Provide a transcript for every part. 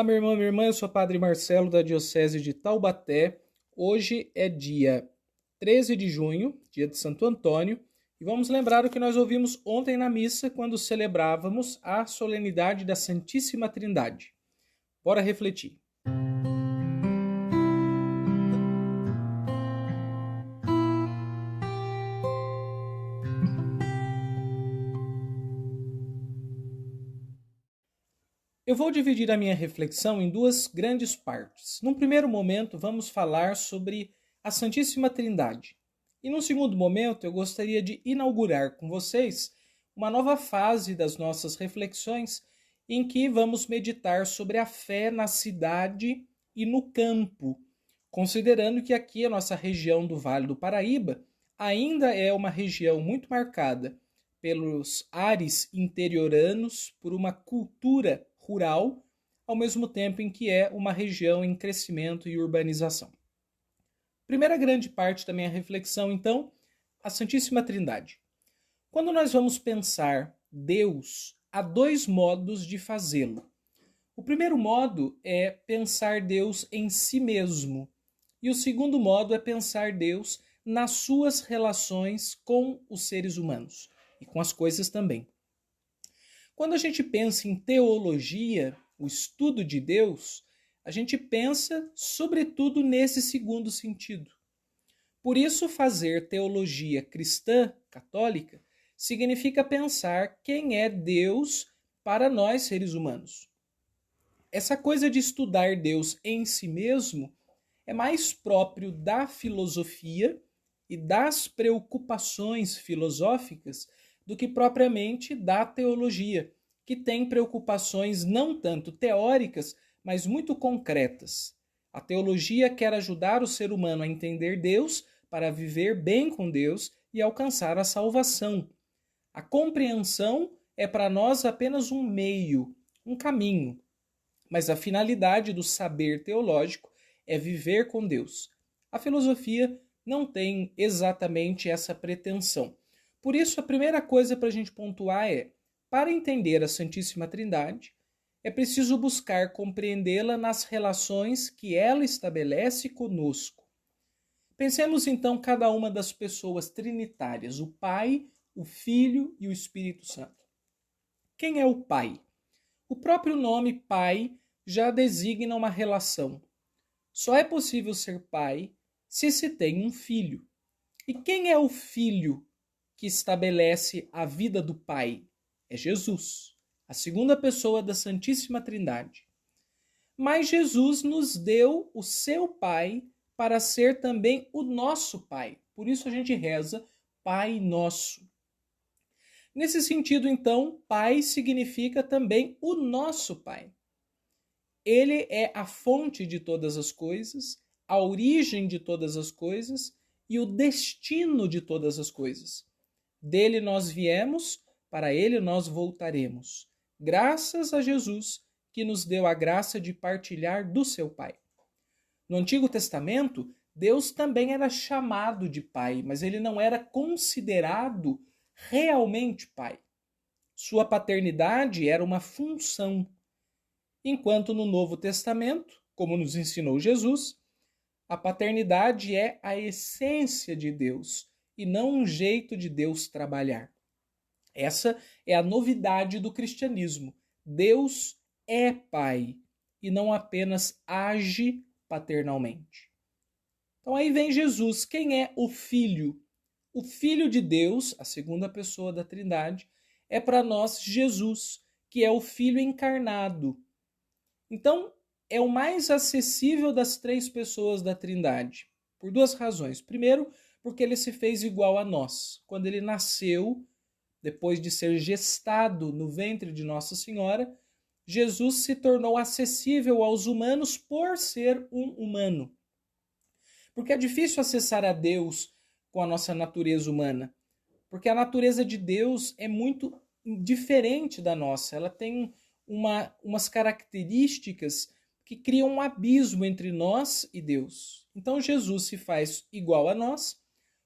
Olá, meu irmão, minha irmã, eu sou o Padre Marcelo da Diocese de Taubaté. Hoje é dia 13 de junho, dia de Santo Antônio, e vamos lembrar o que nós ouvimos ontem na missa quando celebrávamos a solenidade da Santíssima Trindade. Bora refletir. Eu vou dividir a minha reflexão em duas grandes partes. Num primeiro momento, vamos falar sobre a Santíssima Trindade. E num segundo momento, eu gostaria de inaugurar com vocês uma nova fase das nossas reflexões, em que vamos meditar sobre a fé na cidade e no campo, considerando que aqui a nossa região do Vale do Paraíba ainda é uma região muito marcada pelos ares interioranos, por uma cultura rural, ao mesmo tempo em que é uma região em crescimento e urbanização. Primeira grande parte da minha reflexão, então, a Santíssima Trindade. Quando nós vamos pensar Deus, há dois modos de fazê-lo. O primeiro modo é pensar Deus em si mesmo, e o segundo modo é pensar Deus nas suas relações com os seres humanos e com as coisas também. Quando a gente pensa em teologia, o estudo de Deus, a gente pensa sobretudo nesse segundo sentido. Por isso, fazer teologia cristã, católica, significa pensar quem é Deus para nós seres humanos. Essa coisa de estudar Deus em si mesmo é mais próprio da filosofia e das preocupações filosóficas do que propriamente da teologia, que tem preocupações não tanto teóricas, mas muito concretas. A teologia quer ajudar o ser humano a entender Deus para viver bem com Deus e alcançar a salvação. A compreensão é para nós apenas um meio, um caminho, mas a finalidade do saber teológico é viver com Deus. A filosofia não tem exatamente essa pretensão. Por isso, a primeira coisa para a gente pontuar é, para entender a Santíssima Trindade, é preciso buscar compreendê-la nas relações que ela estabelece conosco. Pensemos então cada uma das pessoas trinitárias, o Pai, o Filho e o Espírito Santo. Quem é o Pai? O próprio nome Pai já designa uma relação. Só é possível ser pai se se tem um filho. E quem é o Filho que estabelece a vida do Pai? É Jesus, a segunda pessoa da Santíssima Trindade. Mas Jesus nos deu o seu Pai para ser também o nosso Pai. Por isso a gente reza Pai Nosso. Nesse sentido, então, Pai significa também o nosso Pai. Ele é a fonte de todas as coisas, a origem de todas as coisas e o destino de todas as coisas. Dele nós viemos, para ele nós voltaremos. Graças a Jesus, que nos deu a graça de partilhar do seu Pai. No Antigo Testamento, Deus também era chamado de Pai, mas ele não era considerado realmente Pai. Sua paternidade era uma função. Enquanto no Novo Testamento, como nos ensinou Jesus, a paternidade é a essência de Deus e não um jeito de Deus trabalhar. Essa é a novidade do cristianismo. Deus é Pai e não apenas age paternalmente. Então aí vem Jesus. Quem é o Filho? O Filho de Deus, a segunda pessoa da Trindade, é para nós Jesus, que é o Filho encarnado. Então, é o mais acessível das três pessoas da Trindade, por duas razões. Primeiro, porque ele se fez igual a nós. Quando ele nasceu, depois de ser gestado no ventre de Nossa Senhora, Jesus se tornou acessível aos humanos por ser um humano. Porque é difícil acessar a Deus com a nossa natureza humana, porque a natureza de Deus é muito diferente da nossa. Ela tem umas características que criam um abismo entre nós e Deus. Então Jesus se faz igual a nós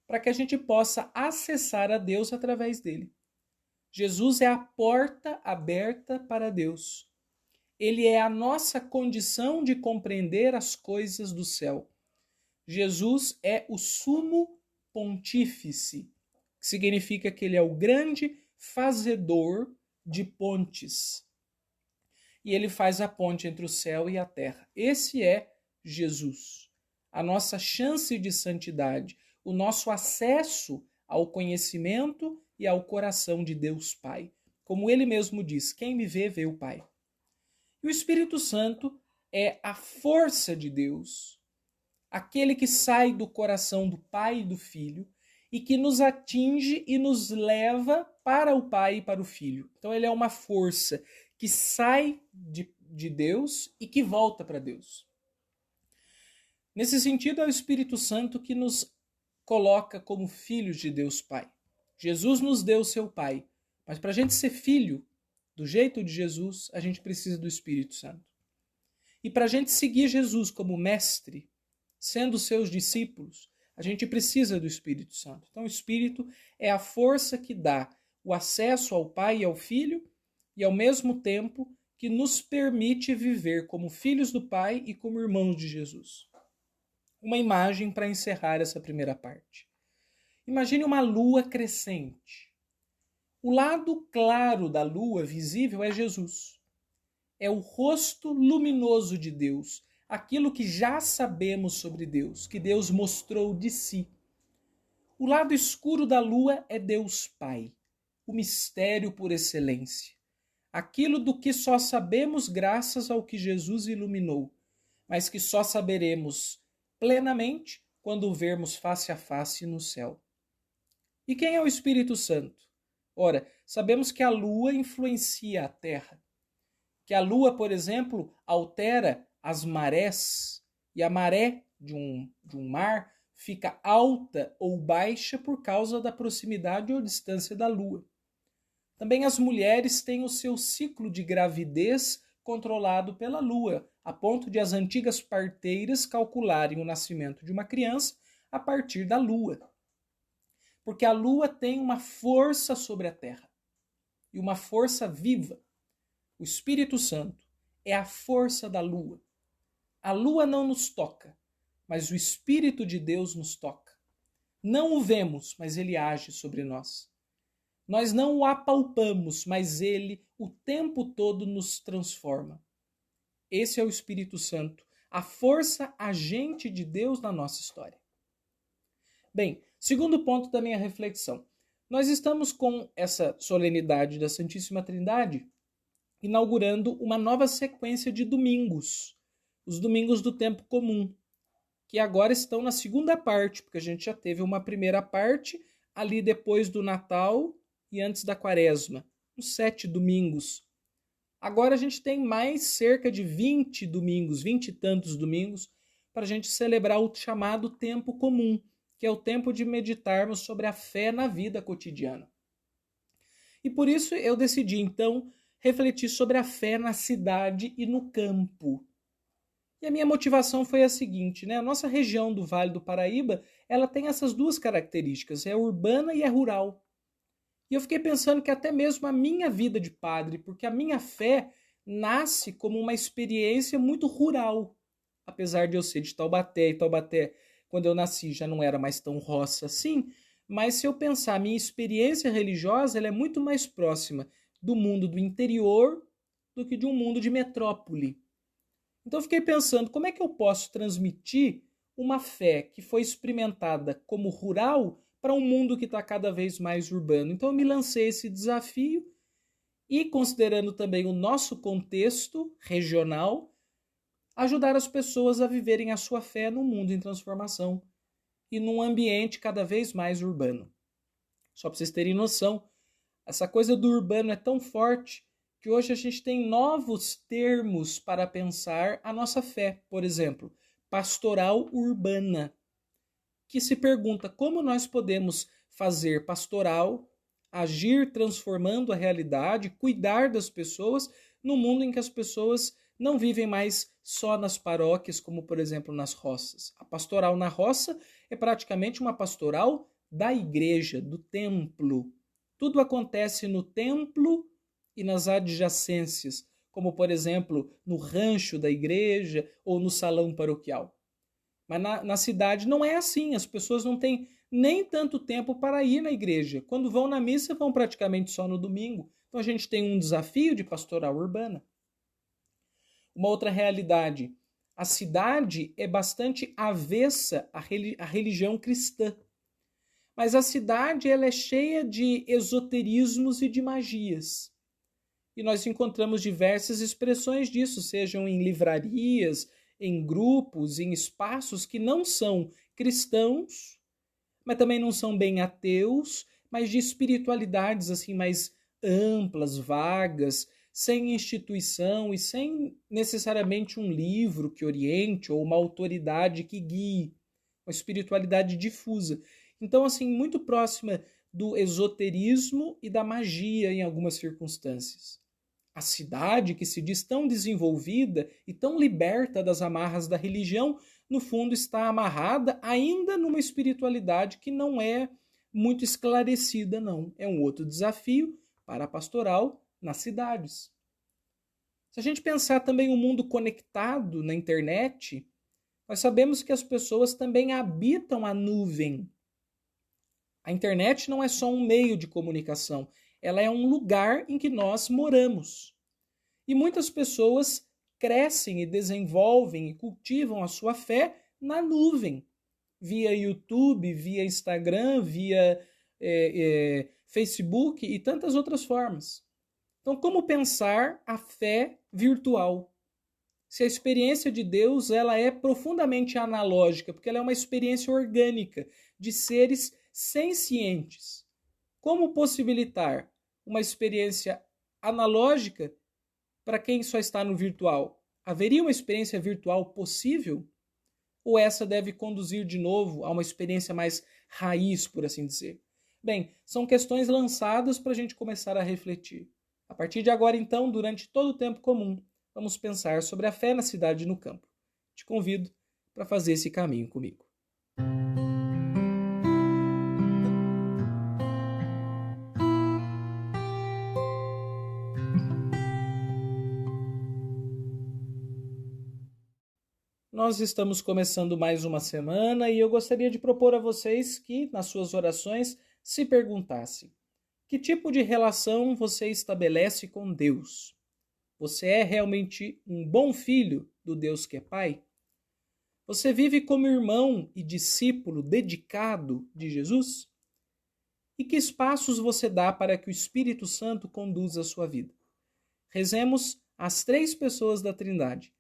para que a gente possa acessar a Deus através dele. Jesus é a porta aberta para Deus. Ele é a nossa condição de compreender as coisas do céu. Jesus é o sumo pontífice, que significa que ele é o grande fazedor de pontes. E ele faz a ponte entre o céu e a terra. Esse é Jesus. A nossa chance de santidade, o nosso acesso ao conhecimento e ao coração de Deus Pai. Como ele mesmo diz, quem me vê, vê o Pai. E o Espírito Santo é a força de Deus, aquele que sai do coração do Pai e do Filho e que nos atinge e nos leva para o Pai e para o Filho. Então ele é uma força que sai de Deus e que volta para Deus. Nesse sentido, é o Espírito Santo que nos coloca como filhos de Deus Pai. Jesus nos deu o seu Pai, mas para a gente ser filho do jeito de Jesus, a gente precisa do Espírito Santo. E para a gente seguir Jesus como mestre, sendo seus discípulos, a gente precisa do Espírito Santo. Então o Espírito é a força que dá o acesso ao Pai e ao Filho e ao mesmo tempo que nos permite viver como filhos do Pai e como irmãos de Jesus. Uma imagem para encerrar essa primeira parte. Imagine uma lua crescente. O lado claro da lua visível é Jesus. É o rosto luminoso de Deus, aquilo que já sabemos sobre Deus, que Deus mostrou de si. O lado escuro da lua é Deus Pai, o mistério por excelência. Aquilo do que só sabemos graças ao que Jesus iluminou, mas que só saberemos plenamente quando o vermos face a face no céu. E quem é o Espírito Santo? Ora, sabemos que a lua influencia a terra, que a lua, por exemplo, altera as marés, e a maré de um mar fica alta ou baixa por causa da proximidade ou distância da lua. Também as mulheres têm o seu ciclo de gravidez controlado pela lua, a ponto de as antigas parteiras calcularem o nascimento de uma criança a partir da lua. Porque a lua tem uma força sobre a terra, e uma força viva. O Espírito Santo é a força da lua. A lua não nos toca, mas o Espírito de Deus nos toca. Não o vemos, mas ele age sobre nós. Nós não o apalpamos, mas ele o tempo todo nos transforma. Esse é o Espírito Santo, a força agente de Deus na nossa história. Bem, segundo ponto da minha reflexão. Nós estamos com essa solenidade da Santíssima Trindade inaugurando uma nova sequência de domingos, os domingos do tempo comum, que agora estão na segunda parte, porque a gente já teve uma primeira parte ali depois do Natal e antes da Quaresma, uns 7 domingos. Agora a gente tem mais cerca de 20 domingos, 20 e tantos domingos, para a gente celebrar o chamado tempo comum, que é o tempo de meditarmos sobre a fé na vida cotidiana. E por isso eu decidi, então, refletir sobre a fé na cidade e no campo. E a minha motivação foi a seguinte, né? A nossa região do Vale do Paraíba, ela tem essas duas características, é urbana e é rural. E eu fiquei pensando que até mesmo a minha vida de padre, porque a minha fé nasce como uma experiência muito rural. Apesar de eu ser de Taubaté, e Taubaté, quando eu nasci, já não era mais tão roça assim, mas se eu pensar, a minha experiência religiosa ela é muito mais próxima do mundo do interior do que de um mundo de metrópole. Então eu fiquei pensando, como é que eu posso transmitir uma fé que foi experimentada como rural para um mundo que está cada vez mais urbano? Então eu me lancei esse desafio e, considerando também o nosso contexto regional, ajudar as pessoas a viverem a sua fé num mundo em transformação e num ambiente cada vez mais urbano. Só para vocês terem noção, essa coisa do urbano é tão forte que hoje a gente tem novos termos para pensar a nossa fé. Por exemplo, pastoral urbana, que se pergunta como nós podemos fazer pastoral, agir transformando a realidade, cuidar das pessoas no mundo em que as pessoas não vivem mais só nas paróquias, como por exemplo nas roças. A pastoral na roça é praticamente uma pastoral da igreja, do templo. Tudo acontece no templo e nas adjacências, como por exemplo no rancho da igreja ou no salão paroquial. Mas na cidade não é assim, as pessoas não têm nem tanto tempo para ir na igreja. Quando vão na missa, vão praticamente só no domingo. Então a gente tem um desafio de pastoral urbana. Uma outra realidade, a cidade é bastante avessa à religião cristã. Mas a cidade ela é cheia de esoterismos e de magias. E nós encontramos diversas expressões disso, sejam em livrarias, em grupos, em espaços que não são cristãos, mas também não são bem ateus, mas de espiritualidades assim mais amplas, vagas, sem instituição e sem necessariamente um livro que oriente ou uma autoridade que guie, uma espiritualidade difusa. Então, assim, muito próxima do esoterismo e da magia em algumas circunstâncias. A cidade, que se diz tão desenvolvida e tão liberta das amarras da religião, no fundo está amarrada ainda numa espiritualidade que não é muito esclarecida, não. É um outro desafio para a pastoral nas cidades. Se a gente pensar também o mundo conectado na internet, nós sabemos que as pessoas também habitam a nuvem. A internet não é só um meio de comunicação, ela é um lugar em que nós moramos. E muitas pessoas crescem e desenvolvem e cultivam a sua fé na nuvem, via YouTube, via Instagram, via Facebook e tantas outras formas. Então, como pensar a fé virtual? Se a experiência de Deus ela é profundamente analógica, porque ela é uma experiência orgânica de seres sencientes. Como possibilitar uma experiência analógica para quem só está no virtual? Haveria uma experiência virtual possível? Ou essa deve conduzir de novo a uma experiência mais raiz, por assim dizer? Bem, são questões lançadas para a gente começar a refletir. A partir de agora, então, durante todo o tempo comum, vamos pensar sobre a fé na cidade e no campo. Te convido para fazer esse caminho comigo. Nós estamos começando mais uma semana e eu gostaria de propor a vocês que, nas suas orações, se perguntassem: que tipo de relação você estabelece com Deus? Você é realmente um bom filho do Deus que é Pai? Você vive como irmão e discípulo dedicado de Jesus? E que espaços você dá para que o Espírito Santo conduza a sua vida? Rezemos as 3 pessoas da Trindade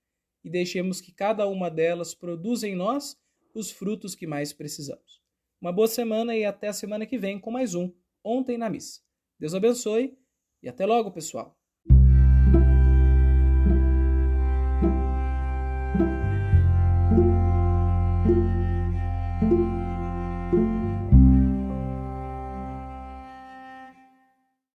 e deixemos que cada uma delas produza em nós os frutos que mais precisamos. Uma boa semana e até a semana que vem com mais um Ontem na Missa. Deus abençoe e até logo, pessoal!